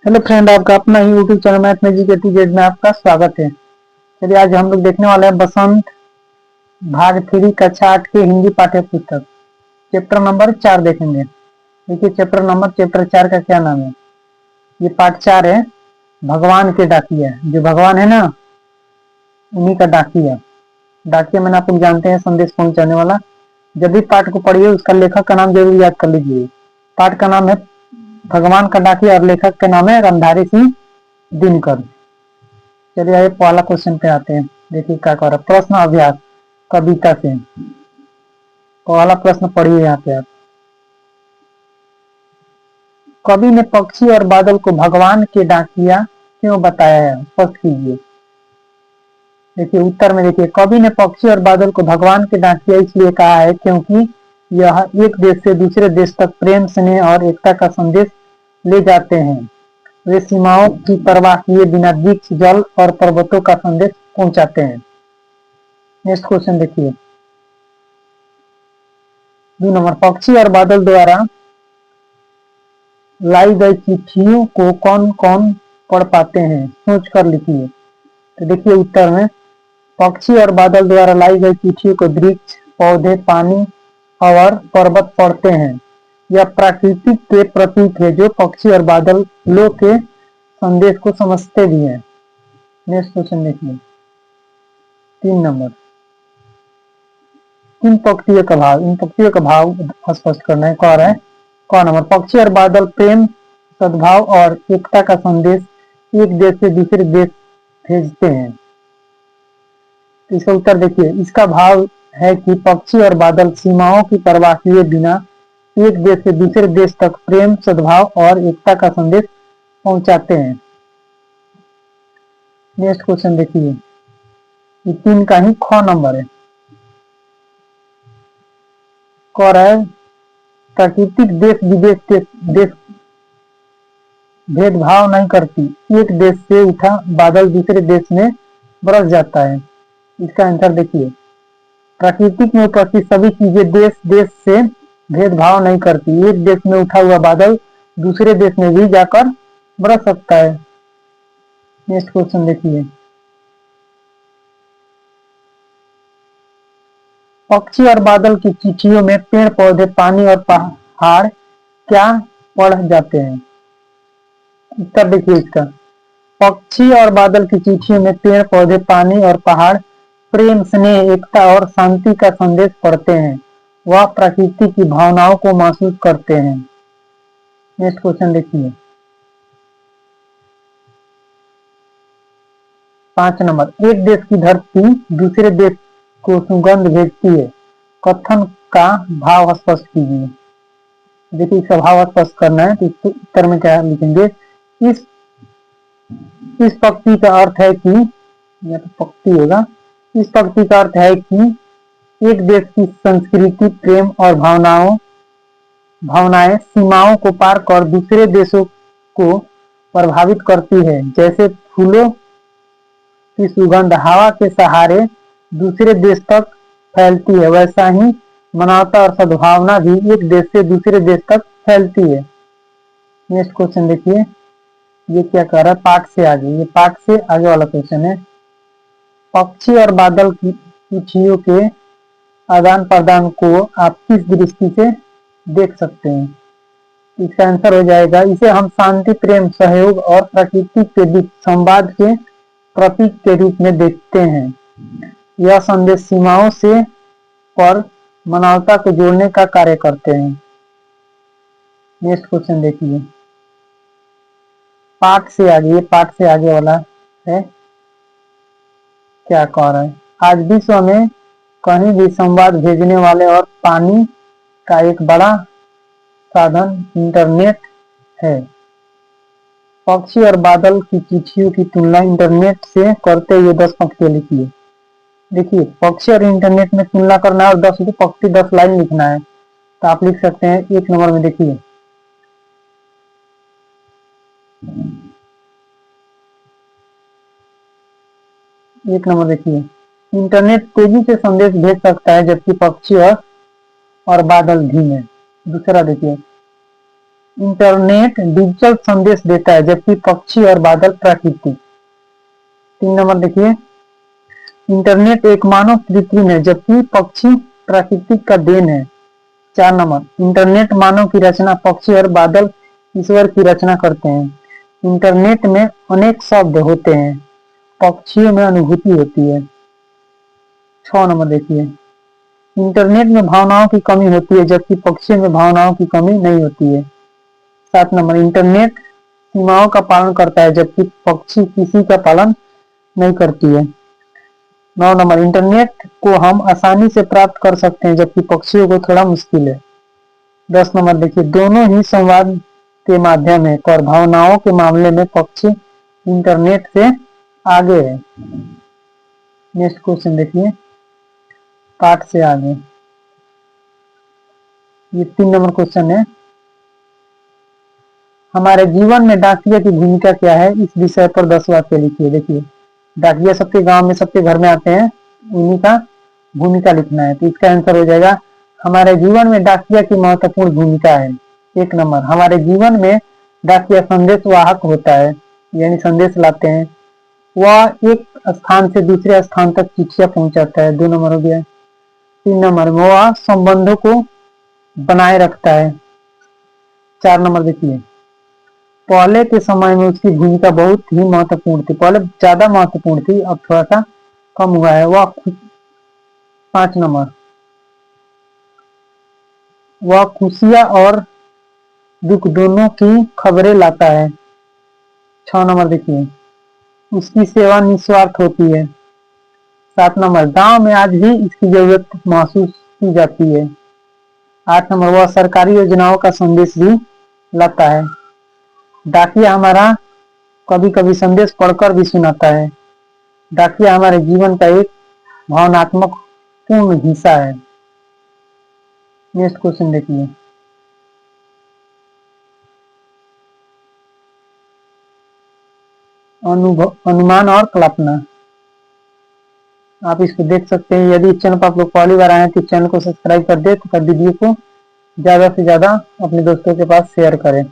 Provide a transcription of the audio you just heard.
Hello friend, आपका अपना ही YouTube channel math में जीके टीजेड में आपका स्वागत है। चलिए आज हम लोग देखने वाले हैं बसंत भाग 3 कक्षा 8 के हिंदी पाठ्य पुस्तक चैप्टर नंबर 4 देखेंगे। देखिए चैप्टर 4 का क्या नाम है। ये पार्ट 4 है, भगवान के डाकिया। जो भगवान है ना, उन्हीं का डाकिया। डाकिया मैंने आप लोग जानते हैं, संदेश पहुंचाने वाला। जब भी पाठ को पढ़िए उसका लेखक का नाम जरूर याद कर लीजिए। पाठ का नाम है भगवान का डाकिया और लेखक का नाम है रंधारी सिंह दिनकर। चलिए आइए पहला क्वेश्चन पे आते हैं। देखिए क्या कर रहा है, प्रश्न अभ्यास कविता से। पहला प्रश्न पढ़िए यहाँ पे आप। कवि ने पक्षी और बादल को भगवान के डाकिया क्यों बताया है, स्पष्ट कीजिए। देखिए उत्तर में देखिए, कवि ने पक्षी और बादल को भगवान के डाकिया इसलिए कहा है क्योंकि यह एक देश से दूसरे देश तक प्रेम, स्नेह और एकता का संदेश ले जाते हैं। वे सीमाओं की परवाह किए बिना वृक्ष, जल और पर्वतों का संदेश पहुंचाते हैं। नेक्स्ट क्वेश्चन देखिए 2 नंबर, पक्षी और बादल द्वारा लाई गई चिट्ठियों को कौन कौन पढ़ पाते हैं, सोच कर लिखिए। तो देखिए उत्तर में, पक्षी और बादल द्वारा लाई गई चिट्ठियों को वृक्ष, पौधे, पानी और पर्वत पढ़ते हैं। यह प्रकृति के प्रतीक है जो पक्षी और बादल लोग के संदेश को समझते भी हैं। नेक्स्ट क्वेश्चन देखिए 3 नंबर, किन पंक्तियों का भाव, इन पंक्तियों का भाव स्पष्ट करना है। कह रहा है क नंबर, पक्षी और बादल प्रेम, सद्भाव और एकता का संदेश एक देश से दूसरे देश भेजते हैं। इसका उत्तर देखिए, इसका भाव है कि पक्षी और बादल सीमाओं की परवाह किए बिना एक देश से दूसरे देश तक प्रेम, सद्भाव और एकता का संदेश पहुंचाते हैं। नेक्स्ट क्वेश्चन देखिए, ये 3 का ही ख नंबर है। कह रहा है प्राकृतिक देश विदेश के देश भेदभाव नहीं करती, एक देश से उठा बादल दूसरे देश में बरस जाता है। इसका आंसर देखिए, प्राकृतिक में उपस्थित सभी चीजें देश देश से भेदभाव नहीं करती, एक देश में उठा हुआ बादल दूसरे देश में भी जाकर बरस सकता है। नेक्स्ट क्वेश्चन देखिए, पक्षी और बादल की चिट्ठियों में पेड़, पौधे, पानी और पहाड़ क्या पढ़ जाते हैं। उत्तर देखिए इसका, पक्षी और बादल की चिट्ठियों में पेड़, पौधे, पानी और पहाड़ प्रेम, स्नेह, एकता और शांति का संदेश पढ़ते हैं। वह प्रकृति की भावनाओं को महसूस करते हैं। नेक्स्ट क्वेश्चन देखिए 5 नंबर, एक देश की धरती दूसरे देश को सुगंध भेजती है, कथन का भाव स्पष्ट कीजिए। देखिए इसका भाव स्पष्ट करना है, तो इसके उत्तर में क्या लिखेंगे, इस पंक्ति का अर्थ है कि, या तो पंक्ति होगा, इस पंक्ति का अर्थ है कि एक देश की संस्कृति, प्रेम और भावनाएं सीमाओं को पार कर दूसरे देशों को प्रभावित करती है। जैसे फूलों की सुगंध हवा के सहारे दूसरे देश तक फैलती है, वैसा ही मानवता और सद्भावना भी एक देश से दूसरे देश तक फैलती है। नेक्स्ट क्वेश्चन देखिए, ये क्या कह रहा है, पाठ से आगे, ये पाठ से आगे वाला क्वेश्चन है। पक्षी और बादल की चिट्ठियों के आदान प्रदान को आप किस दृष्टि से देख सकते हैं। इसका आंसर हो जाएगा, इसे हम शांति, प्रेम, सहयोग और प्रकृति के बीच संवाद के प्रतीक के रूप में देखते हैं। यह संदेश सीमाओं से पर मानवता को जोड़ने का कार्य करते हैं। नेक्स्ट क्वेश्चन देखिए, पाठ से आगे, ये पाठ से आगे वाला है। क्या कह रहा है, आज विश्व में कहीं भी संवाद भेजने वाले और पानी का एक बड़ा साधन इंटरनेट है। पक्षी और बादल की चिट्ठियों की तुलना इंटरनेट से करते हुए 10 पंक्तियां लिखिए। देखिए पक्षी और इंटरनेट में तुलना करना है और 10 पंक्ति 10 लाइन लिखना है, तो आप लिख सकते हैं 1 नंबर में। देखिए 1 नंबर देखिए, इंटरनेट तेजी से संदेश भेज सकता है जबकि पक्षी और बादल धीमे। दूसरा देखिए, इंटरनेट डिजिटल संदेश देता है, जबकि पक्षी और बादल प्राकृतिक। 3 नंबर देखिए, इंटरनेट एक मानव कृत्रिम है, जबकि पक्षी प्राकृतिक का देन है। 4 नंबर, इंटरनेट मानव की रचना, पक्षी और बादल ईश्वर की रचना करते हैं। इंटरनेट में अनेक शब्द होते हैं, पक्षियों में अनुभूति होती है। 6 नंबर देखिए, इंटरनेट में भावनाओं की कमी होती है, जबकि पक्षियों में भावनाओं की कमी नहीं होती है। 7 नंबर, इंटरनेट सीमाओं का पालन करता है, जबकि पक्षी किसी का पालन नहीं करती है। 9 नंबर, इंटरनेट को हम आसानी से प्राप्त कर सकते हैं, जबकि पक्षियों को थोड़ा मुश्किल है। 10 नंबर देखिए, दोनों ही संवाद के माध्यम है, पर भावनाओं के मामले में पक्षी इंटरनेट से आगे है। नेक्स्ट क्वेश्चन देखिए, पाठ से आगे, ये 3 नंबर क्वेश्चन है, हमारे जीवन में डाकिया की भूमिका क्या है, इस विषय पर 10 वाक्य लिखिए। देखिए, डाकिया सबके गांव में, सबके घर में आते हैं, उन्हीं का भूमिका लिखना है। तो इसका आंसर हो जाएगा, हमारे जीवन में डाकिया की महत्वपूर्ण भूमिका है। 1 नंबर, हमारे जीवन में डाकिया संदेश वाहक होता है, यानी संदेश लाते हैं। वह एक स्थान से दूसरे स्थान तक चिट्ठियां पहुंचाता है। 2 नंबर हो गया। 3 नंबर, वह संबंधों को बनाए रखता है। 4 नंबर देखिए, पहले के समय में उसकी भूमिका बहुत ही महत्वपूर्ण थी, पहले ज्यादा महत्वपूर्ण थी, अब थोड़ा सा कम हुआ है। वह 5 नंबर, वह खुशियां और दुख दोनों की खबरें लाता है। 6 नंबर देखिए, उसकी सेवा निस्वार्थ होती है। 7 नंबर, गांव में आज भी इसकी जरूरत महसूस की जाती है। 8 नंबर, वह सरकारी योजनाओं का संदेश भी लाता है। डाकिया हमारा कभी कभी संदेश पढ़कर भी सुनाता है। डाकिया हमारे जीवन का एक भावनात्मक पूर्ण हिस्सा है। नेक्स्ट क्वेश्चन देखिए, अनुमान और कल्पना। आप इसको देख सकते हैं। यदि इस चैनल पर आप लोग पहली बार आए हैं तो इस चैनल को सब्सक्राइब कर दे, तो वीडियो को ज्यादा से ज्यादा अपने दोस्तों के पास शेयर करें।